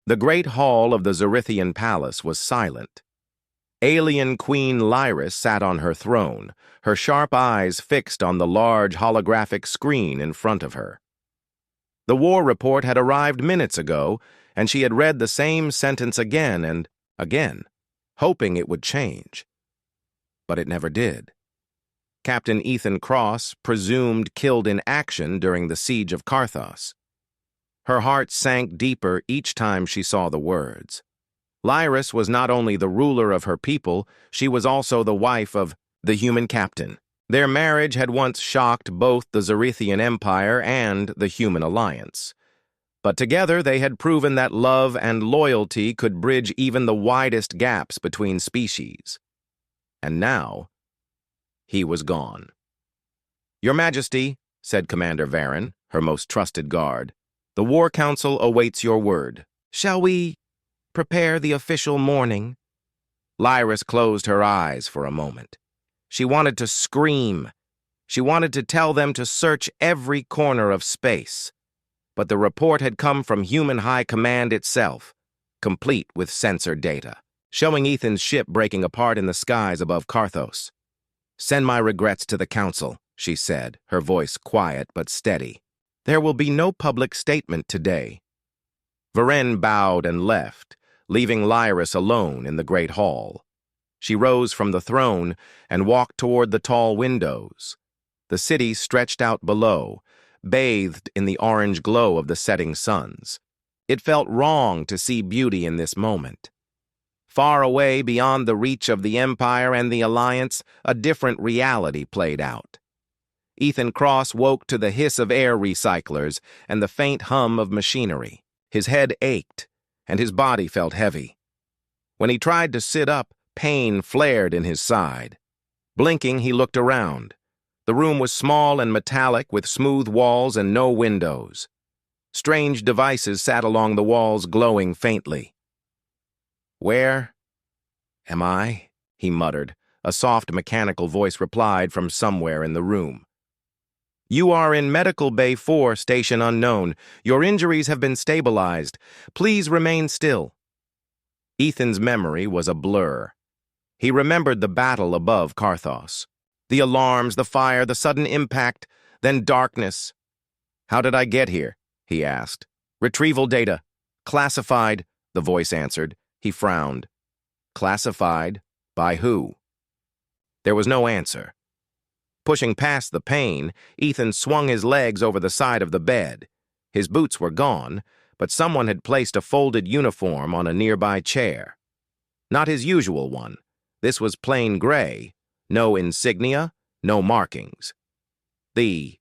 The great hall of the Zerithian palace was silent. Alien Queen Lyris sat on her throne, her sharp eyes fixed on the large holographic screen in front of her. The war report had arrived minutes ago, and she had read the same sentence again and again, hoping it would change. But it never did. Captain Ethan Cross, presumed killed in action during the siege of Carthos. Her heart sank deeper each time she saw the words. Lyris was not only the ruler of her people, she was also the wife of the human captain. Their marriage had once shocked both the Zerithian Empire and the Human Alliance. But together they had proven that love and loyalty could bridge even the widest gaps between species. And now, he was gone. "Your Majesty," said Commander Varen, her most trusted guard, "the War Council awaits your word. Shall we prepare the official mourning?" Lyris closed her eyes for a moment. She wanted to scream. She wanted to tell them to search every corner of space. But the report had come from Human High Command itself, complete with sensor data, showing Ethan's ship breaking apart in the skies above Carthos. "Send my regrets to the Council," she said, her voice quiet but steady. "There will be no public statement today." Varen bowed and left, leaving Lyris alone in the great hall. She rose from the throne and walked toward the tall windows. The city stretched out below, bathed in the orange glow of the setting suns. It felt wrong to see beauty in this moment. Far away beyond the reach of the Empire and the Alliance, a different reality played out. Ethan Cross woke to the hiss of air recyclers and the faint hum of machinery. His head ached, and his body felt heavy. When he tried to sit up, pain flared in his side. Blinking, he looked around. The room was small and metallic, with smooth walls and no windows. Strange devices sat along the walls, glowing faintly. "Where am I?" he muttered. A soft mechanical voice replied from somewhere in the room. "You are in Medical Bay 4, Station Unknown. Your injuries have been stabilized. Please remain still." Ethan's memory was a blur. He remembered the battle above Carthos. The alarms, the fire, the sudden impact, then darkness. "How did I get here?" he asked. "Retrieval data. Classified," the voice answered. He frowned. "Classified? By who?" There was no answer. Pushing past the pain, Ethan swung his legs over the side of the bed. His boots were gone, but someone had placed a folded uniform on a nearby chair. Not his usual one. This was plain gray. No insignia, no markings. The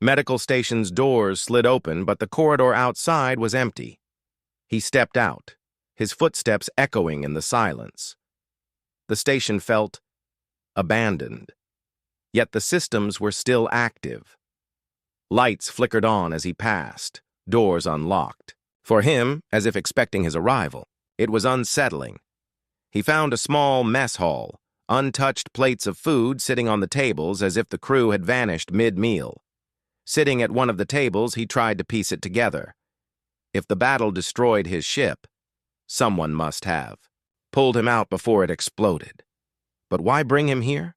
medical station's doors slid open, but the corridor outside was empty. He stepped out, his footsteps echoing in the silence. The station felt abandoned. Yet the systems were still active. Lights flickered on as he passed, doors unlocked. For him, as if expecting his arrival, it was unsettling. He found a small mess hall, untouched plates of food sitting on the tables as if the crew had vanished mid-meal. Sitting at one of the tables, he tried to piece it together. If the battle destroyed his ship, someone must have pulled him out before it exploded. But why bring him here?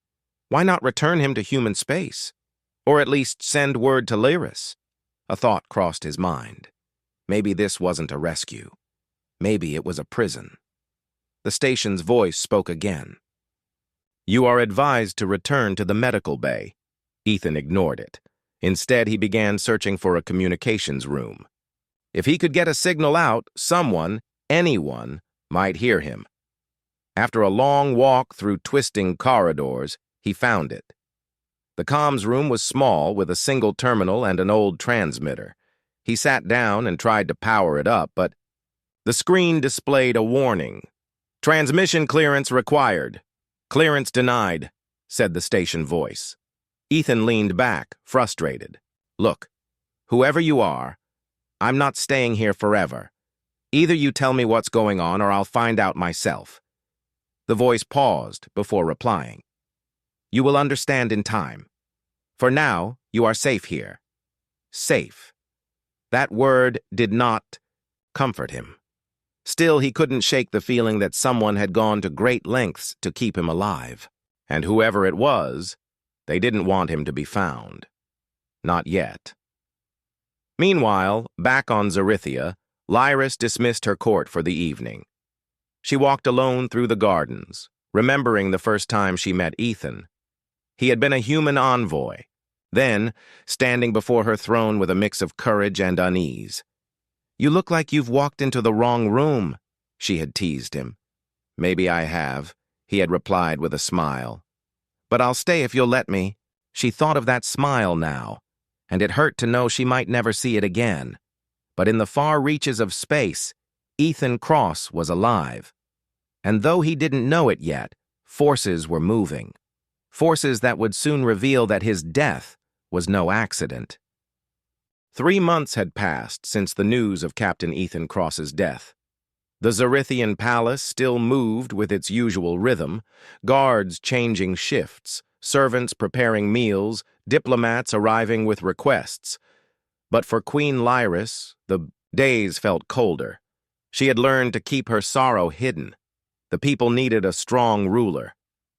Why not return him to human space? Or at least send word to Lyris? A thought crossed his mind. Maybe this wasn't a rescue. Maybe it was a prison. The station's voice spoke again. "You are advised to return to the medical bay." Ethan ignored it. Instead, he began searching for a communications room. If he could get a signal out, someone, anyone, might hear him. After a long walk through twisting corridors, he found it. The comms room was small, with a single terminal and an old transmitter. He sat down and tried to power it up, but the screen displayed a warning. "Transmission clearance required. Clearance denied," said the station voice. Ethan leaned back, frustrated. "Look, whoever you are, I'm not staying here forever. Either you tell me what's going on or I'll find out myself." The voice paused before replying. "You will understand in time. For now, you are safe here." Safe. That word did not comfort him. Still, he couldn't shake the feeling that someone had gone to great lengths to keep him alive. And whoever it was, they didn't want him to be found. Not yet. Meanwhile, back on Zarithia, Lyris dismissed her court for the evening. She walked alone through the gardens, remembering the first time she met Ethan. He had been a human envoy, then standing before her throne with a mix of courage and unease. "You look like you've walked into the wrong room," she had teased him. "Maybe I have," he had replied with a smile. "But I'll stay if you'll let me." She thought of that smile now, and it hurt to know she might never see it again. But in the far reaches of space, Ethan Cross was alive. And though he didn't know it yet, forces were moving. Forces that would soon reveal that his death was no accident. 3 months had passed since the news of Captain Ethan Cross's death. The Zarithian palace still moved with its usual rhythm, guards changing shifts, servants preparing meals, diplomats arriving with requests. But for Queen Lyris, the days felt colder. She had learned to keep her sorrow hidden. The people needed a strong ruler,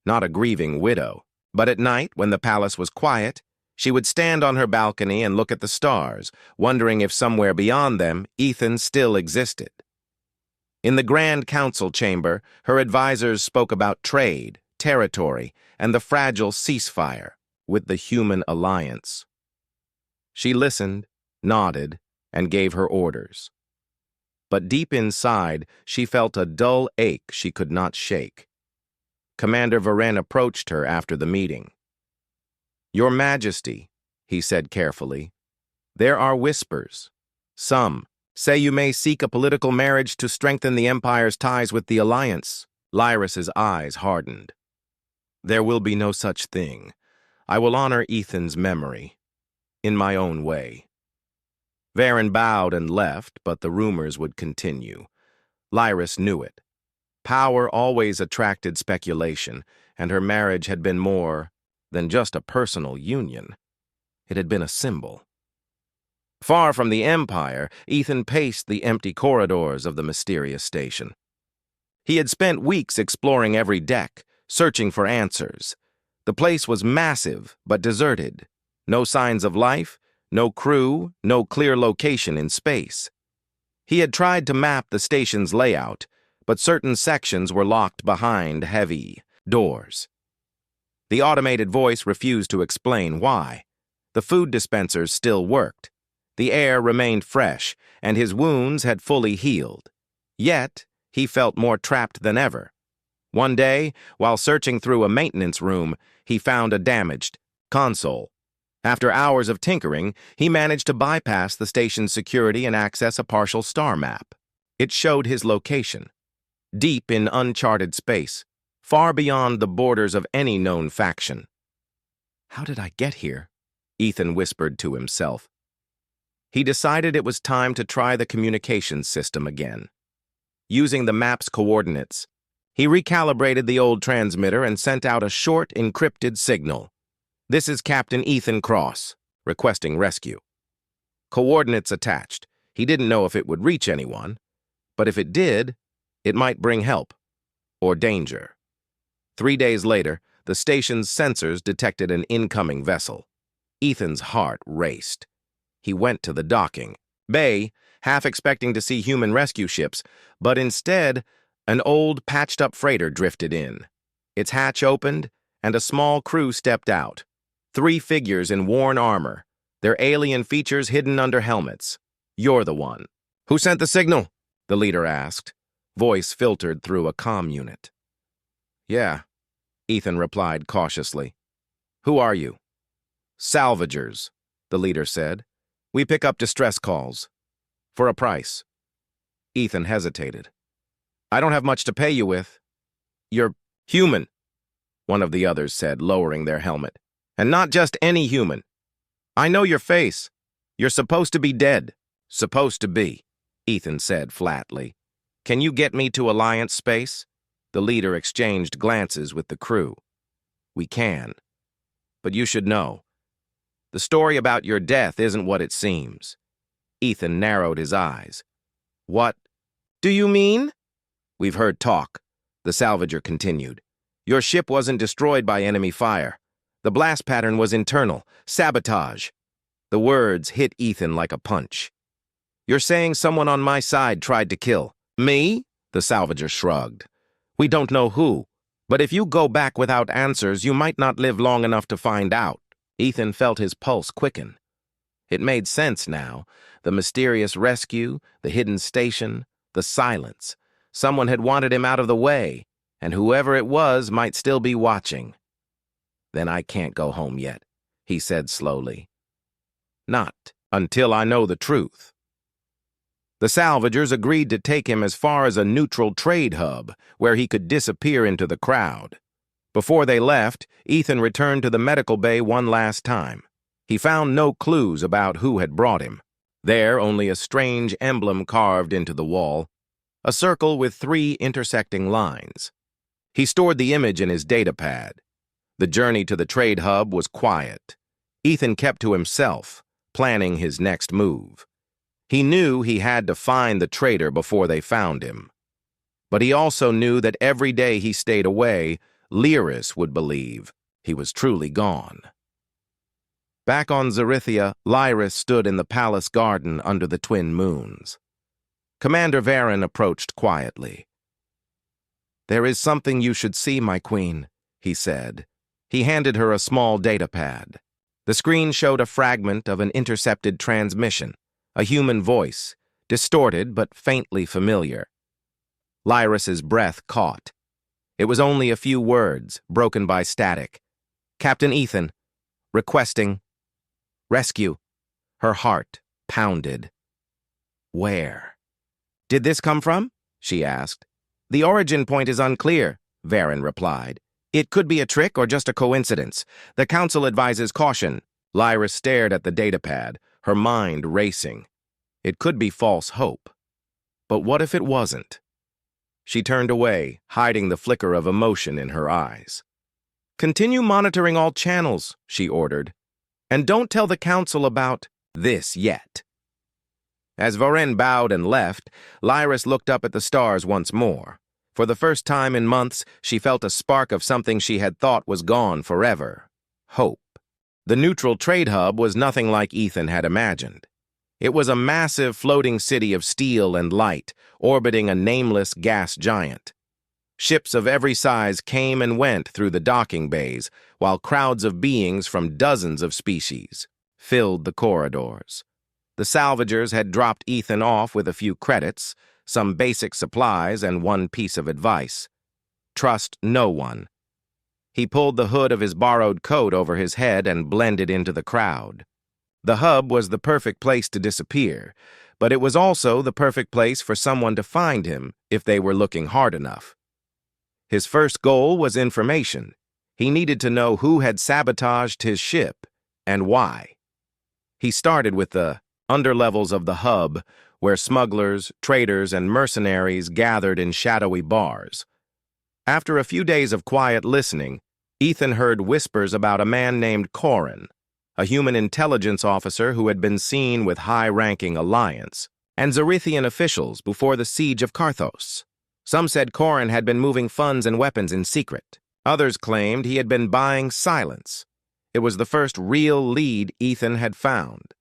not a grieving widow. But at night, when the palace was quiet, she would stand on her balcony and look at the stars, wondering if somewhere beyond them, Ethan still existed. In the Grand Council chamber, her advisors spoke about trade, territory, and the fragile ceasefire with the human alliance. She listened, nodded, and gave her orders. But deep inside, she felt a dull ache she could not shake. Commander Varen approached her after the meeting. "Your Majesty," he said carefully, "there are whispers. Some say you may seek a political marriage to strengthen the Empire's ties with the Alliance." Lyris's eyes hardened. "There will be no such thing. I will honor Ethan's memory, in my own way." Varen bowed and left, but the rumors would continue. Lyris knew it. Power always attracted speculation, and her marriage had been more than just a personal union. It had been a symbol. Far from the Empire, Ethan paced the empty corridors of the mysterious station. He had spent weeks exploring every deck, searching for answers. The place was massive, but deserted. No signs of life, no crew, no clear location in space. He had tried to map the station's layout, but certain sections were locked behind heavy doors. The automated voice refused to explain why. The food dispensers still worked. The air remained fresh, and his wounds had fully healed. Yet, he felt more trapped than ever. One day, while searching through a maintenance room, he found a damaged console. After hours of tinkering, he managed to bypass the station's security and access a partial star map. It showed his location, deep in uncharted space, far beyond the borders of any known faction. "How did I get here?" Ethan whispered to himself. He decided it was time to try the communications system again. Using the map's coordinates, he recalibrated the old transmitter and sent out a short, encrypted signal. "This is Captain Ethan Cross, requesting rescue." Coordinates attached. He didn't know if it would reach anyone, but if it did, it might bring help or danger. 3 days later, the station's sensors detected an incoming vessel. Ethan's heart raced. He went to the docking bay, half expecting to see human rescue ships, but instead, an old, patched-up freighter drifted in. Its hatch opened, and a small crew stepped out. 3 figures in worn armor, their alien features hidden under helmets. "You're the one." "Who sent the signal?" the leader asked. Voice filtered through a comm unit. "Yeah," Ethan replied cautiously. "Who are you?" "Salvagers," the leader said. "We pick up distress calls. For a price." Ethan hesitated. "I don't have much to pay you with." "You're human," one of the others said, lowering their helmet. "And not just any human. I know your face. You're supposed to be dead." "Supposed to be," Ethan said flatly. "Can you get me to Alliance space?" The leader exchanged glances with the crew. "We can. But you should know. The story about your death isn't what it seems." Ethan narrowed his eyes. "What Do you mean? We've heard talk, the salvager continued. Your ship wasn't destroyed by enemy fire. The blast pattern was internal, sabotage. The words hit Ethan like a punch. You're saying someone on my side tried to kill me? The salvager shrugged. We don't know who, but if you go back without answers, you might not live long enough to find out. Ethan felt his pulse quicken. It made sense now. The mysterious rescue, the hidden station, the silence. Someone had wanted him out of the way, and whoever it was might still be watching. Then I can't go home yet, he said slowly. Not until I know the truth. The salvagers agreed to take him as far as a neutral trade hub, where he could disappear into the crowd. Before they left, Ethan returned to the medical bay one last time. He found no clues about who had brought him. There, only a strange emblem carved into the wall, a circle with 3 intersecting lines. He stored the image in his datapad. The journey to the trade hub was quiet. Ethan kept to himself, planning his next move. He knew he had to find the traitor before they found him. But he also knew that every day he stayed away, Lyris would believe he was truly gone. Back on Zarithia, Lyris stood in the palace garden under the twin moons. Commander Varen approached quietly. There is something you should see, my queen, he said. He handed her a small datapad. The screen showed a fragment of an intercepted transmission, a human voice, distorted but faintly familiar. Lyris's breath caught. It was only a few words, broken by static. Captain Ethan, requesting rescue. Her heart pounded. Where? Did this come from? She asked. The origin point is unclear, Varen replied. It could be a trick or just a coincidence. The council advises caution. Lyris stared at the datapad, her mind racing. It could be false hope. But what if it wasn't? She turned away, hiding the flicker of emotion in her eyes. Continue monitoring all channels, she ordered. And don't tell the council about this yet. As Varen bowed and left, Lyris looked up at the stars once more. For the first time in months, she felt a spark of something she had thought was gone forever. Hope. The neutral trade hub was nothing like Ethan had imagined. It was a massive floating city of steel and light, orbiting a nameless gas giant. Ships of every size came and went through the docking bays, while crowds of beings from dozens of species filled the corridors. The salvagers had dropped Ethan off with a few credits, some basic supplies, and one piece of advice. Trust no one. He pulled the hood of his borrowed coat over his head and blended into the crowd. The hub was the perfect place to disappear, but it was also the perfect place for someone to find him if they were looking hard enough. His first goal was information. He needed to know who had sabotaged his ship and why. He started with the underlevels of the hub, where smugglers, traders, and mercenaries gathered in shadowy bars. After a few days of quiet listening, Ethan heard whispers about a man named Corin, a human intelligence officer who had been seen with high-ranking Alliance, and Zarithian officials before the siege of Karthos. Some said Corin had been moving funds and weapons in secret. Others claimed he had been buying silence. It was the first real lead Ethan had found.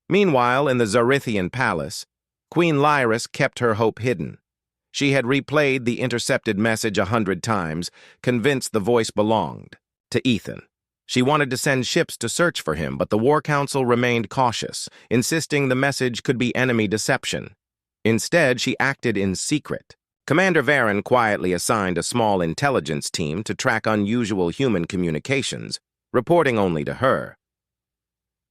Meanwhile, in the Zarithian palace, Queen Lyris kept her hope hidden. She had replayed the intercepted message 100 times, convinced the voice belonged to Ethan. She wanted to send ships to search for him, but the War Council remained cautious, insisting the message could be enemy deception. Instead, she acted in secret. Commander Varen quietly assigned a small intelligence team to track unusual human communications, reporting only to her.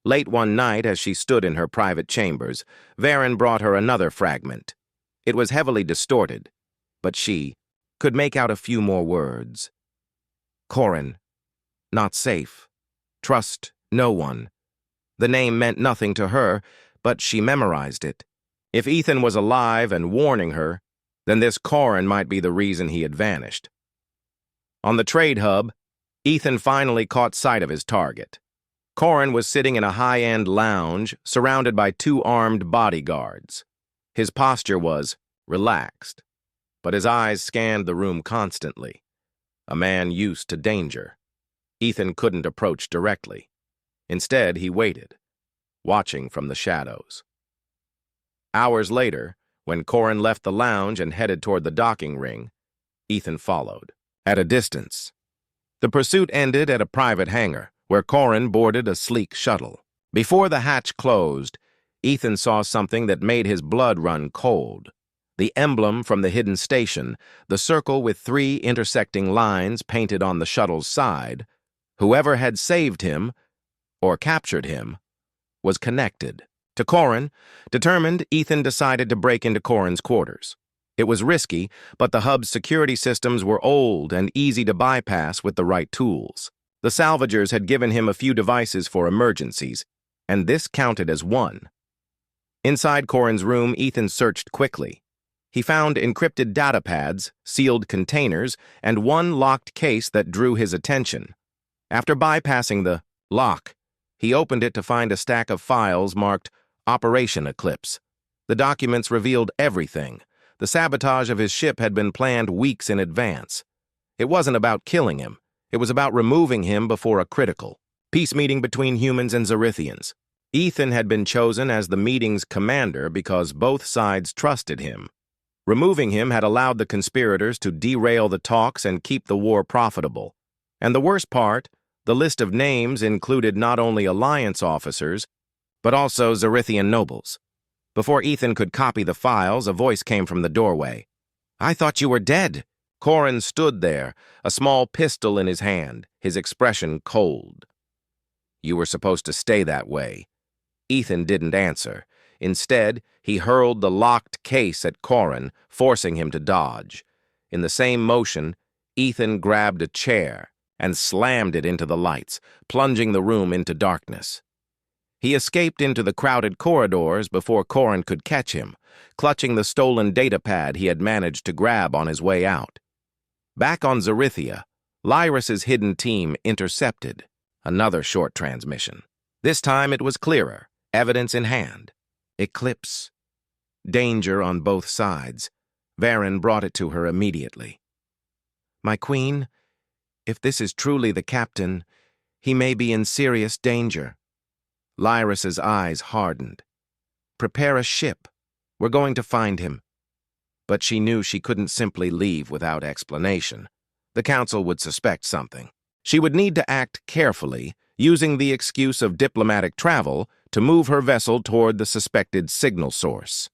Late one night, as she stood in her private chambers, Varen brought her another fragment. It was heavily distorted, but she could make out a few more words. Corin. Not safe. Trust no one. The name meant nothing to her, but she memorized it. If Ethan was alive and warning her, then this Corin might be the reason he had vanished. On the trade hub, Ethan finally caught sight of his target. Corin was sitting in a high-end lounge, surrounded by 2 armed bodyguards. His posture was relaxed, but his eyes scanned the room constantly. A man used to danger. Ethan couldn't approach directly. Instead, he waited, watching from the shadows. Hours later, when Corin left the lounge and headed toward the docking ring, Ethan followed, at a distance. The pursuit ended at a private hangar, where Corin boarded a sleek shuttle. Before the hatch closed, Ethan saw something that made his blood run cold. The emblem from the hidden station, the circle with 3 intersecting lines painted on the shuttle's side. Whoever had saved him, or captured him, was connected. To Corin, determined, Ethan decided to break into Corin's quarters. It was risky, but the hub's security systems were old and easy to bypass with the right tools. The salvagers had given him a few devices for emergencies, and this counted as one. Inside Corin's room, Ethan searched quickly. He found encrypted data pads, sealed containers, and one locked case that drew his attention. After bypassing the lock, he opened it to find a stack of files marked Operation Eclipse. The documents revealed everything. The sabotage of his ship had been planned weeks in advance. It wasn't about killing him. It was about removing him before a critical peace meeting between humans and Xerithians. Ethan had been chosen as the meeting's commander because both sides trusted him. Removing him had allowed the conspirators to derail the talks and keep the war profitable. And the worst part, the list of names included not only Alliance officers, but also Xerithian nobles. Before Ethan could copy the files, a voice came from the doorway. "I thought you were dead." Corin stood there, a small pistol in his hand, his expression cold. "You were supposed to stay that way." Ethan didn't answer. Instead, he hurled the locked case at Corin, forcing him to dodge. In the same motion, Ethan grabbed a chair and slammed it into the lights, plunging the room into darkness. He escaped into the crowded corridors before Corin could catch him, clutching the stolen datapad he had managed to grab on his way out. Back on Xerithia, Lyris's hidden team intercepted another short transmission. This time it was clearer, evidence in hand. Eclipse. Danger on both sides. Varen brought it to her immediately. "My queen, if this is truly the captain, he may be in serious danger." Lyris's eyes hardened. "Prepare a ship. We're going to find him." But she knew she couldn't simply leave without explanation. The council would suspect something. She would need to act carefully, using the excuse of diplomatic travel to move her vessel toward the suspected signal source.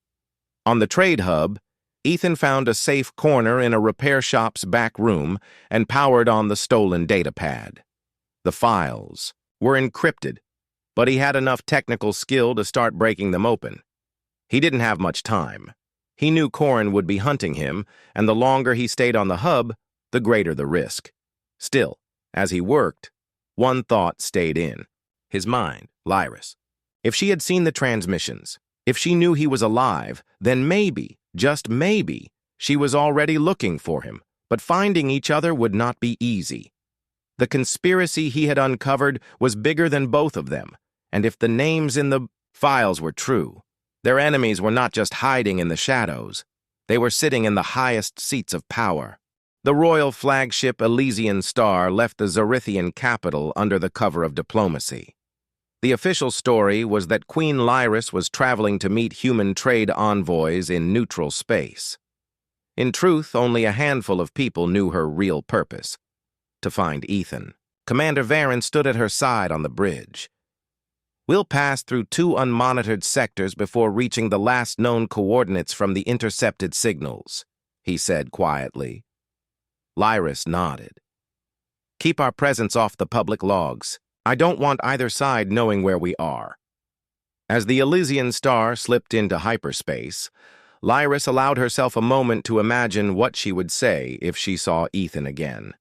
On the trade hub, Ethan found a safe corner in a repair shop's back room and powered on the stolen datapad. The files were encrypted, but he had enough technical skill to start breaking them open. He didn't have much time. He knew Corin would be hunting him, and the longer he stayed on the hub, the greater the risk. Still, as he worked, one thought stayed in his mind: Lyris. If she had seen the transmissions, if she knew he was alive, then maybe, just maybe, she was already looking for him. But finding each other would not be easy. The conspiracy he had uncovered was bigger than both of them, and if the names in the files were true, their enemies were not just hiding in the shadows. They were sitting in the highest seats of power. The royal flagship Elysian Star left the Xerithian capital under the cover of diplomacy. The official story was that Queen Lyris was traveling to meet human trade envoys in neutral space. In truth, only a handful of people knew her real purpose: to find Ethan. Commander Varen stood at her side on the bridge. "We'll pass through 2 unmonitored sectors before reaching the last known coordinates from the intercepted signals," he said quietly. Lyris nodded. "Keep our presence off the public logs. I don't want either side knowing where we are." As the Elysian Star slipped into hyperspace, Lyris allowed herself a moment to imagine what she would say if she saw Ethan again.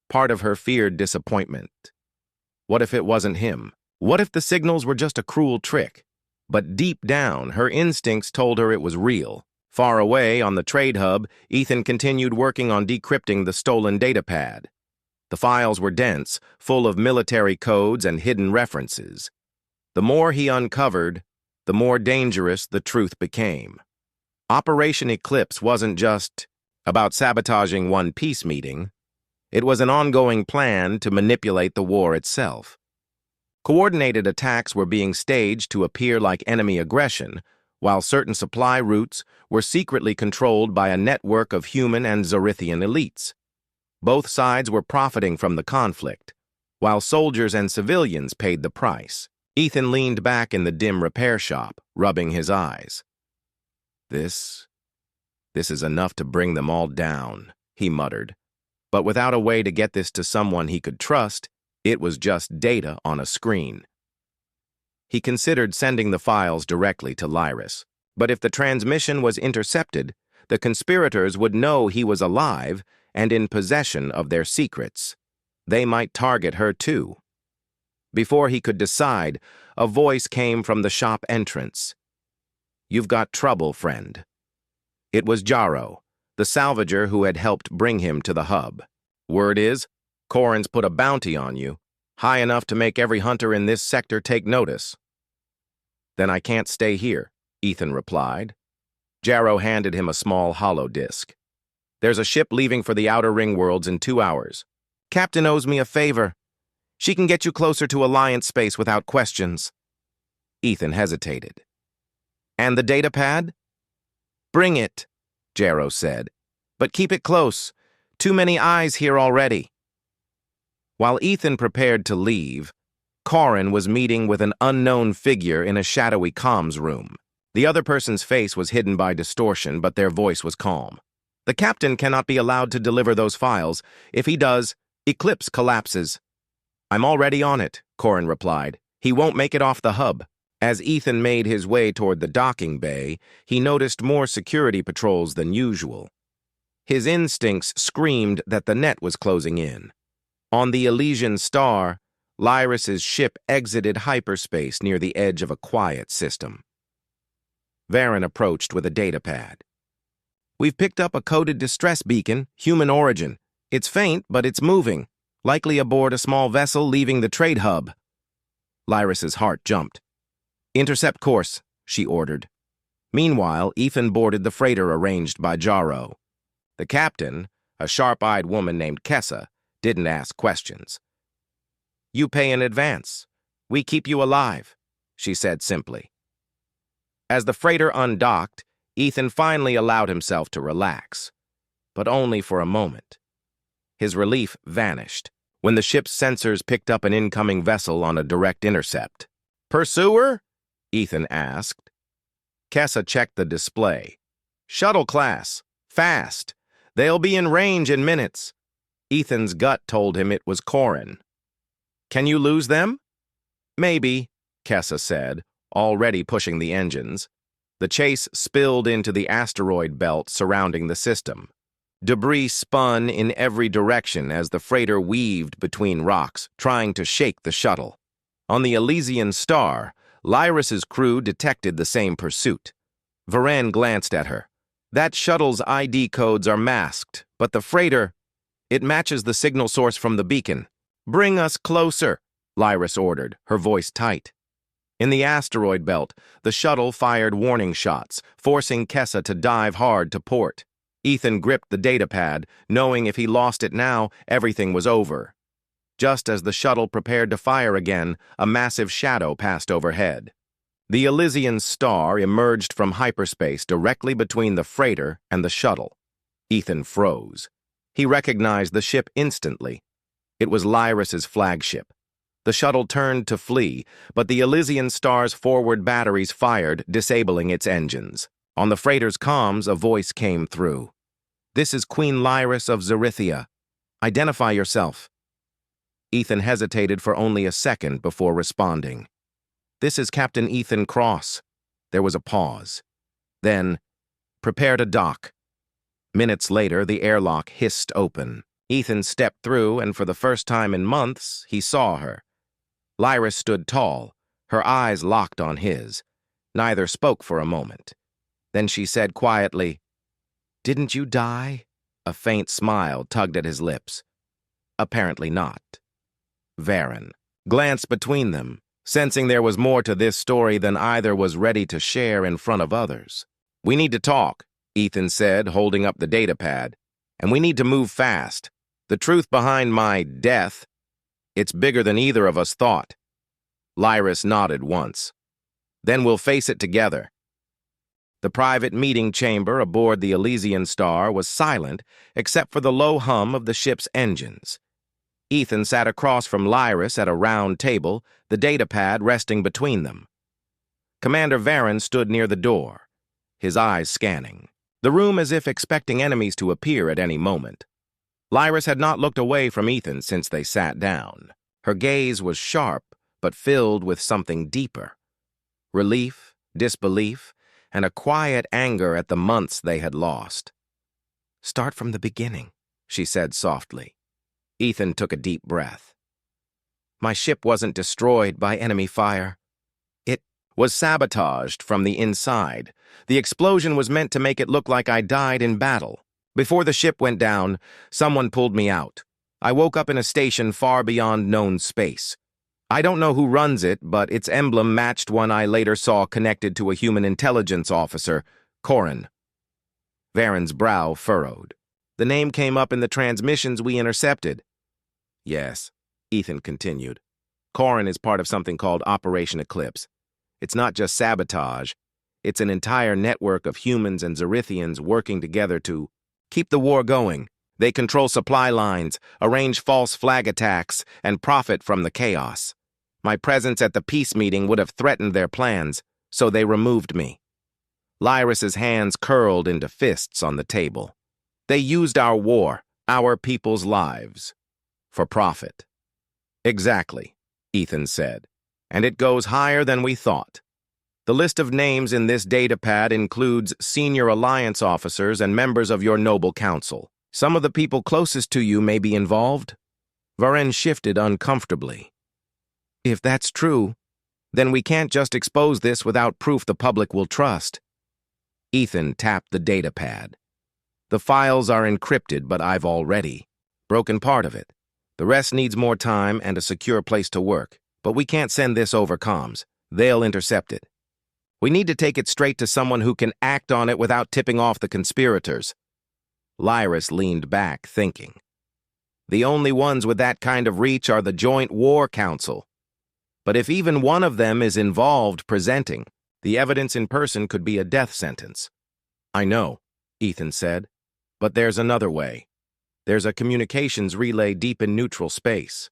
Part of her feared disappointment. What if it wasn't him? What if the signals were just a cruel trick? But deep down, her instincts told her it was real. Far away on the trade hub, Ethan continued working on decrypting the stolen datapad. The files were dense, full of military codes and hidden references. The more he uncovered, the more dangerous the truth became. Operation Eclipse wasn't just about sabotaging one peace meeting. It was an ongoing plan to manipulate the war itself. Coordinated attacks were being staged to appear like enemy aggression, while certain supply routes were secretly controlled by a network of human and Zorithian elites. Both sides were profiting from the conflict, while soldiers and civilians paid the price. Ethan leaned back in the dim repair shop, rubbing his eyes. This is enough to bring them all down, he muttered. But without a way to get this to someone he could trust, it was just data on a screen. He considered sending the files directly to Lyris, but if the transmission was intercepted, the conspirators would know he was alive and in possession of their secrets. They might target her too. Before he could decide, a voice came from the shop entrance. "You've got trouble, friend." It was Jaro, the salvager who had helped bring him to the hub. "Word is, Corin's put a bounty on you, high enough to make every hunter in this sector take notice." "Then I can't stay here," Ethan replied. Jaro handed him a small hollow disk. "There's a ship leaving for the Outer Ring worlds in 2 hours. Captain owes me a favor. She can get you closer to Alliance space without questions." Ethan hesitated. "And the data pad?" "Bring it," Jaro said. "But keep it close. Too many eyes here already." While Ethan prepared to leave, Corin was meeting with an unknown figure in a shadowy comms room. The other person's face was hidden by distortion, but their voice was calm. "The captain cannot be allowed to deliver those files. If he does, Eclipse collapses." "I'm already on it," Corin replied. "He won't make it off the hub." As Ethan made his way toward the docking bay, he noticed more security patrols than usual. His instincts screamed that the net was closing in. On the Elysian Star, Lyris's ship exited hyperspace near the edge of a quiet system. Varen approached with a data pad. "We've picked up a coded distress beacon, human origin. It's faint, but it's moving, likely aboard a small vessel leaving the trade hub." Lyris's heart jumped. "Intercept course," she ordered. Meanwhile, Ethan boarded the freighter arranged by Jaro. The captain, a sharp-eyed woman named Kessa, didn't ask questions. "You pay in advance. We keep you alive," she said simply. As the freighter undocked, Ethan finally allowed himself to relax, but only for a moment. His relief vanished when the ship's sensors picked up an incoming vessel on a direct intercept. "Pursuer?" Ethan asked. Kessa checked the display. "Shuttle class. Fast. They'll be in range in minutes." Ethan's gut told him it was Corin. "Can you lose them?" "Maybe," Kessa said, already pushing the engines. The chase spilled into the asteroid belt surrounding the system. Debris spun in every direction as the freighter weaved between rocks, trying to shake the shuttle. On the Elysian Star, Lyris's crew detected the same pursuit. Varen glanced at her. "That shuttle's ID codes are masked, but the freighter, it matches the signal source from the beacon." "Bring us closer," Lyris ordered, her voice tight. In the asteroid belt, the shuttle fired warning shots, forcing Kessa to dive hard to port. Ethan gripped the datapad, knowing if he lost it now, everything was over. Just as the shuttle prepared to fire again, a massive shadow passed overhead. The Elysian Star emerged from hyperspace directly between the freighter and the shuttle. Ethan froze. He recognized the ship instantly. It was Lyris's flagship. The shuttle turned to flee, but the Elysian Star's forward batteries fired, disabling its engines. On the freighter's comms, a voice came through. "This is Queen Lyris of Zorithia. Identify yourself." Ethan hesitated for only a second before responding. "This is Captain Ethan Cross." There was a pause. Then, "Prepare to dock." Minutes later, the airlock hissed open. Ethan stepped through, and for the first time in months, he saw her. Lyris stood tall, her eyes locked on his. Neither spoke for a moment. Then she said quietly, "Didn't you die?" A faint smile tugged at his lips. "Apparently not." Varen glanced between them, sensing there was more to this story than either was ready to share in front of others. "We need to talk," Ethan said, holding up the datapad. "And we need to move fast. The truth behind my death, it's bigger than either of us thought." Lyris nodded once. "Then we'll face it together." The private meeting chamber aboard the Elysian Star was silent except for the low hum of the ship's engines. Ethan sat across from Lyris at a round table, the datapad resting between them. Commander Varen stood near the door, his eyes scanning the room as if expecting enemies to appear at any moment. Lyris had not looked away from Ethan since they sat down. Her gaze was sharp, but filled with something deeper. Relief, disbelief, and a quiet anger at the months they had lost. "Start from the beginning," she said softly. Ethan took a deep breath. "My ship wasn't destroyed by enemy fire. It was sabotaged from the inside. The explosion was meant to make it look like I died in battle. Before the ship went down, someone pulled me out. I woke up in a station far beyond known space. I don't know who runs it, but its emblem matched one I later saw connected to a human intelligence officer, Corin." Varen's brow furrowed. "The name came up in the transmissions we intercepted." "Yes," Ethan continued. "Corin is part of something called Operation Eclipse. It's not just sabotage. It's an entire network of humans and Zerithians working together to keep the war going. They control supply lines, arrange false flag attacks, and profit from the chaos. My presence at the peace meeting would have threatened their plans, so they removed me." Lyris's hands curled into fists on the table. "They used our war, our people's lives, for profit." "Exactly," Ethan said. "And it goes higher than we thought. The list of names in this datapad includes senior alliance officers and members of your noble council. Some of the people closest to you may be involved." Varen shifted uncomfortably. "If that's true, then we can't just expose this without proof the public will trust." Ethan tapped the datapad. "The files are encrypted, but I've already broken part of it. The rest needs more time and a secure place to work, but we can't send this over comms. They'll intercept it. We need to take it straight to someone who can act on it without tipping off the conspirators." Lyris leaned back, thinking. "The only ones with that kind of reach are the Joint War Council. But if even one of them is involved presenting, the evidence in person could be a death sentence." "I know," Ethan said, "but there's another way. There's a communications relay deep in neutral space.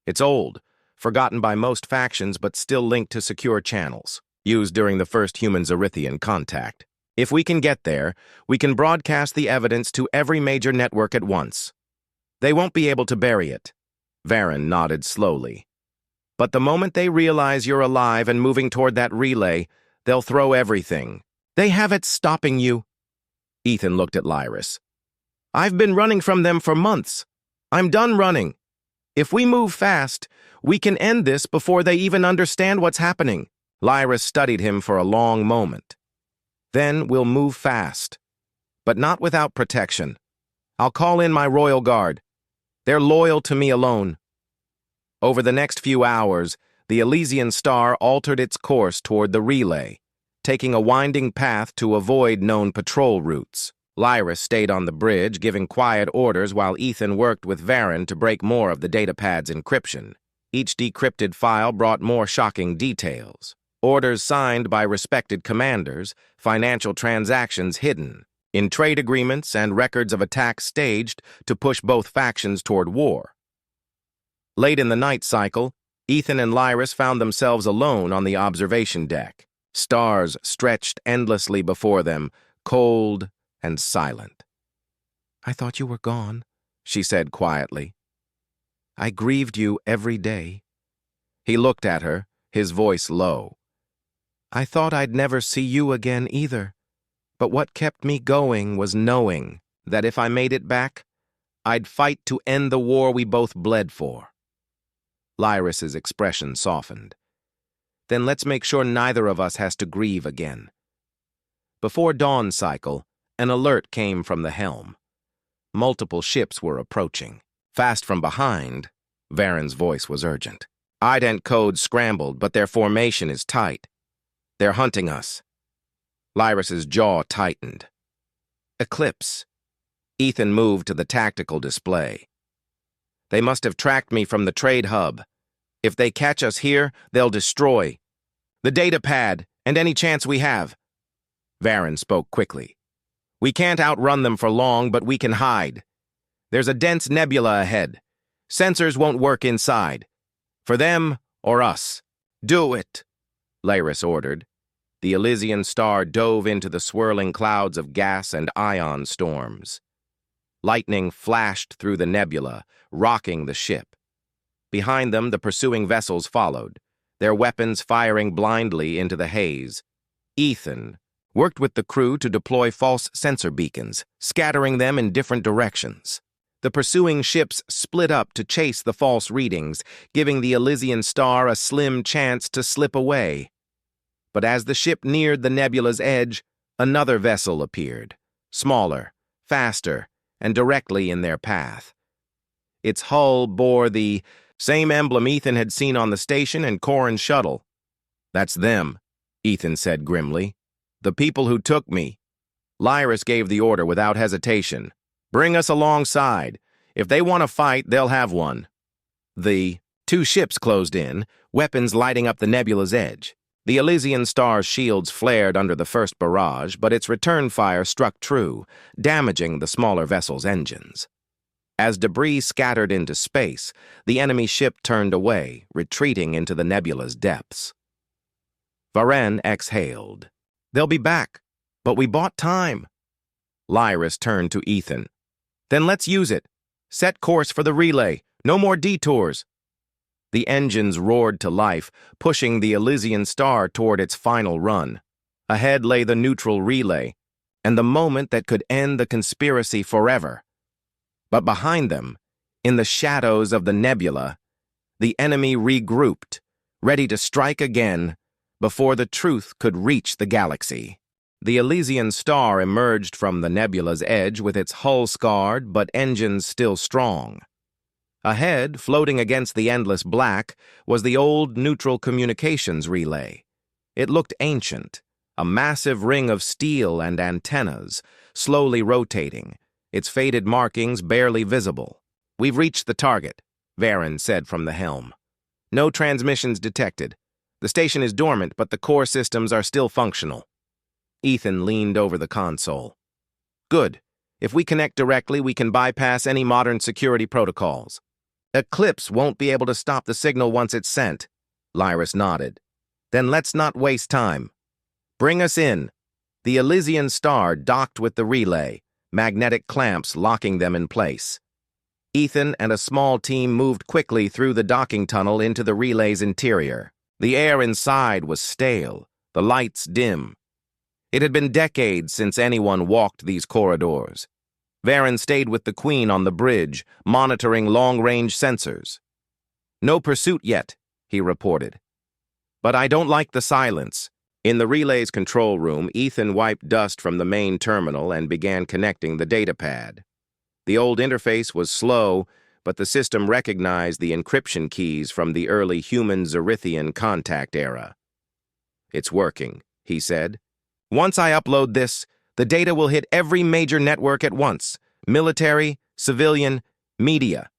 It's old, forgotten by most factions but still linked to secure channels, used during the first human-Zerithian contact. If we can get there, we can broadcast the evidence to every major network at once. They won't be able to bury it." Varen nodded slowly. "But the moment they realize you're alive and moving toward that relay, they'll throw everything. They have it stopping you." Ethan looked at Lyris. "I've been running from them for months. I'm done running. If we move fast, we can end this before they even understand what's happening." Lyris studied him for a long moment. "Then we'll move fast, but not without protection. I'll call in my royal guard. They're loyal to me alone." Over the next few hours, the Elysian Star altered its course toward the relay, taking a winding path to avoid known patrol routes. Lyris stayed on the bridge, giving quiet orders while Ethan worked with Varen to break more of the datapad's encryption. Each decrypted file brought more shocking details. Orders signed by respected commanders, financial transactions hidden, in trade agreements and records of attacks staged to push both factions toward war. Late in the night cycle, Ethan and Lyris found themselves alone on the observation deck. Stars stretched endlessly before them, cold and silent. "I thought you were gone," she said quietly. "I grieved you every day." He looked at her, his voice low. "I thought I'd never see you again either, but what kept me going was knowing that if I made it back, I'd fight to end the war we both bled for." Lyris's expression softened. "Then let's make sure neither of us has to grieve again." Before dawn cycle, an alert came from the helm. Multiple ships were approaching. Fast from behind, Varen's voice was urgent. "Ident code scrambled, but their formation is tight. They're hunting us." Lyris's jaw tightened. Eclipse. Ethan moved to the tactical display. They must have tracked me from the trade hub. If they catch us here, they'll destroy the data pad and any chance we have. Varen spoke quickly. We can't outrun them for long, but we can hide. There's a dense nebula ahead. Sensors won't work inside. For them or us. Do it, Lyris ordered. The Elysian star dove into the swirling clouds of gas and ion storms. Lightning flashed through the nebula, rocking the ship. Behind them, the pursuing vessels followed, their weapons firing blindly into the haze. Ethan worked with the crew to deploy false sensor beacons, scattering them in different directions. The pursuing ships split up to chase the false readings, giving the Elysian star a slim chance to slip away. But as the ship neared the nebula's edge, another vessel appeared, smaller, faster, and directly in their path. Its hull bore the same emblem Ethan had seen on the station and Corrin's shuttle. That's them, Ethan said grimly. The people who took me. Lyris gave the order without hesitation. Bring us alongside. If they want to fight, they'll have one. The two ships closed in, weapons lighting up the nebula's edge. The Elysian star's shields flared under the first barrage, but its return fire struck true, damaging the smaller vessel's engines. As debris scattered into space, the enemy ship turned away, retreating into the nebula's depths. Varen exhaled. They'll be back, but we bought time. Lyris turned to Ethan. Then let's use it. Set course for the relay. No more detours. The engines roared to life, pushing the Elysian star toward its final run. Ahead lay the neutral relay, and the moment that could end the conspiracy forever. But behind them, in the shadows of the nebula, the enemy regrouped, ready to strike again before the truth could reach the galaxy. The Elysian star emerged from the nebula's edge with its hull scarred but engines still strong. Ahead, floating against the endless black, was the old neutral communications relay. It looked ancient, a massive ring of steel and antennas, slowly rotating, its faded markings barely visible. We've reached the target, Varen said from the helm. No transmissions detected. The station is dormant, but the core systems are still functional. Ethan leaned over the console. Good. If we connect directly, we can bypass any modern security protocols. Eclipse won't be able to stop the signal once it's sent. Lyris nodded. Then let's not waste time. Bring us in. The Elysian star docked with the relay, magnetic clamps locking them in place. Ethan and a small team moved quickly through the docking tunnel into the relay's interior. The air inside was stale, the lights dim. It had been decades since anyone walked these corridors. Varen stayed with the Queen on the bridge, monitoring long-range sensors. No pursuit yet, he reported. But I don't like the silence. In the relay's control room, Ethan wiped dust from the main terminal and began connecting the datapad. The old interface was slow, but the system recognized the encryption keys from the early human Zerithian contact era. It's working, he said. Once I upload this, the data will hit every major network at once, military, civilian, media.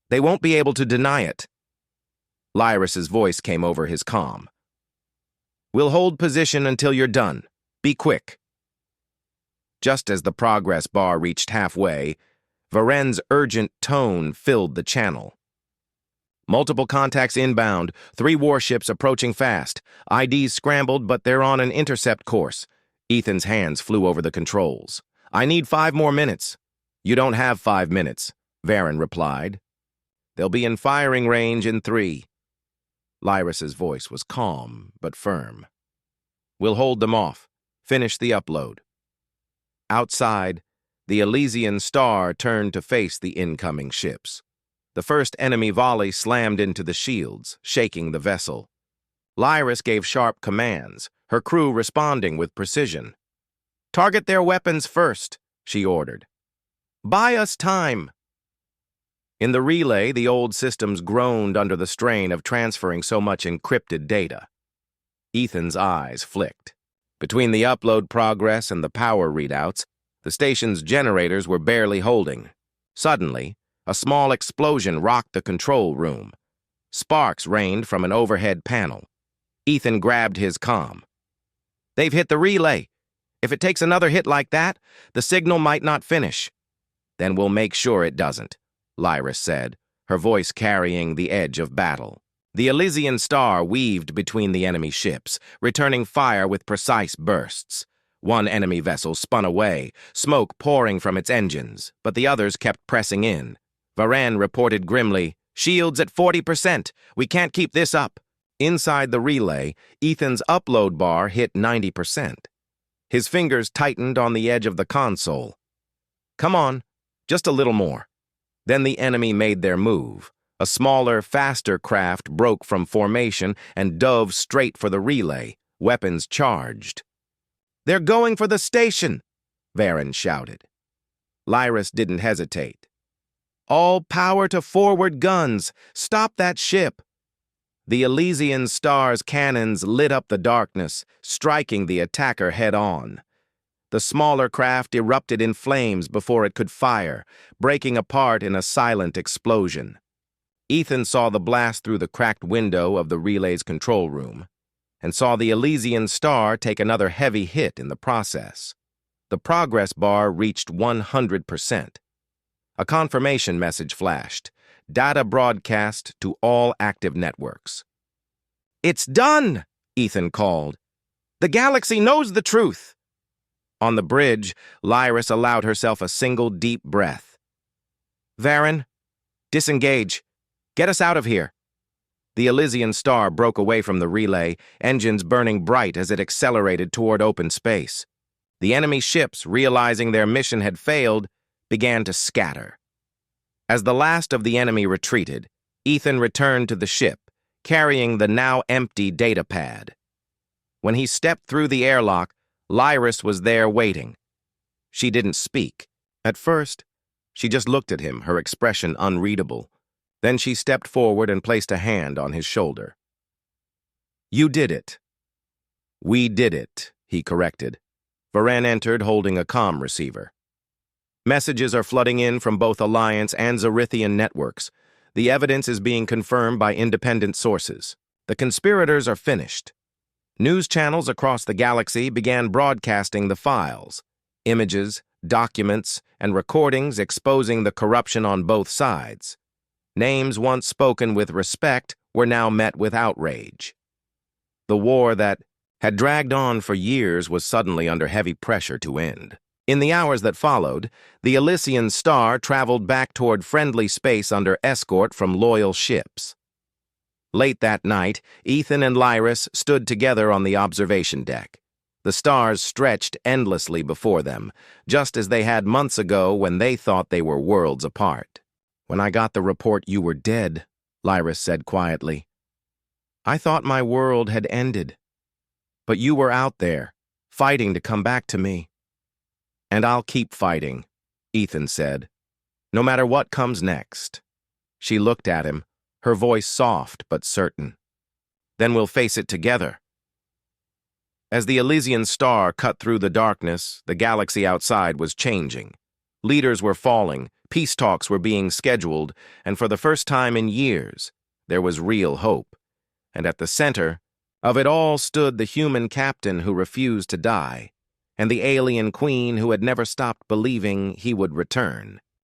They won't be able to deny it. Lyris's voice came over his comm. We'll hold position until you're done. Be quick. Just as the progress bar reached halfway, Varen's urgent tone filled the channel. Multiple contacts inbound, 3 warships approaching fast. IDs scrambled, but they're on an intercept course. Ethan's hands flew over the controls. I need 5 more minutes. You don't have 5 minutes, Varen replied. They'll be in firing range in 3. Lyris's voice was calm, but firm. We'll hold them off. Finish the upload. Outside, the Elysian star turned to face the incoming ships. The first enemy volley slammed into the shields, shaking the vessel. Lyris gave sharp commands, her crew responding with precision. Target their weapons first, she ordered. Buy us time. In the relay, the old systems groaned under the strain of transferring so much encrypted data. Ethan's eyes flicked. Between the upload progress and the power readouts, the station's generators were barely holding. Suddenly, a small explosion rocked the control room. Sparks rained from an overhead panel. Ethan grabbed his comm. "They've hit the relay. If it takes another hit like that, the signal might not finish." "Then we'll make sure it doesn't," Lyris said, her voice carrying the edge of battle. The Elysian star weaved between the enemy ships, returning fire with precise bursts. One enemy vessel spun away, smoke pouring from its engines, but the others kept pressing in. Varane reported grimly, "Shields at 40%. We can't keep this up." Inside the relay, Ethan's upload bar hit 90%. His fingers tightened on the edge of the console. "Come on, just a little more." Then the enemy made their move. A smaller, faster craft broke from formation and dove straight for the relay, weapons charged. "They're going for the station!" Varane shouted. Lyris didn't hesitate. "All power to forward guns! Stop that ship!" The Elysian star's cannons lit up the darkness, striking the attacker head-on. The smaller craft erupted in flames before it could fire, breaking apart in a silent explosion. Ethan saw the blast through the cracked window of the relay's control room, and saw the Elysian star take another heavy hit in the process. The progress bar reached 100%. A confirmation message flashed. Data broadcast to all active networks. "It's done!" Ethan called. "The galaxy knows the truth!" On the bridge, Lyris allowed herself a single deep breath. "Varane, disengage. Get us out of here." The Elysian star broke away from the relay, engines burning bright as it accelerated toward open space. The enemy ships, realizing their mission had failed, began to scatter. As the last of the enemy retreated, Ethan returned to the ship, carrying the now empty data pad. When he stepped through the airlock, Lyris was there waiting. She didn't speak. At first, she just looked at him, her expression unreadable. Then she stepped forward and placed a hand on his shoulder. "You did it." "We did it," he corrected. Varane entered holding a comm receiver. "Messages are flooding in from both Alliance and Zerithian networks. The evidence is being confirmed by independent sources. The conspirators are finished." News channels across the galaxy began broadcasting the files, images, documents, and recordings exposing the corruption on both sides. Names once spoken with respect were now met with outrage. The war that had dragged on for years was suddenly under heavy pressure to end. In the hours that followed, the Elysian star traveled back toward friendly space under escort from loyal ships. Late that night, Ethan and Lyris stood together on the observation deck. The stars stretched endlessly before them, just as they had months ago when they thought they were worlds apart. "When I got the report you were dead," Lyris said quietly, "I thought my world had ended. But you were out there, fighting to come back to me." "And I'll keep fighting," Ethan said, "no matter what comes next." She looked at him, her voice soft but certain. "Then we'll face it together." As the Elysian star cut through the darkness, the galaxy outside was changing. Leaders were falling, peace talks were being scheduled, and for the first time in years, there was real hope. And at the center of it all stood the human captain who refused to die, and the alien queen who had never stopped believing he would return.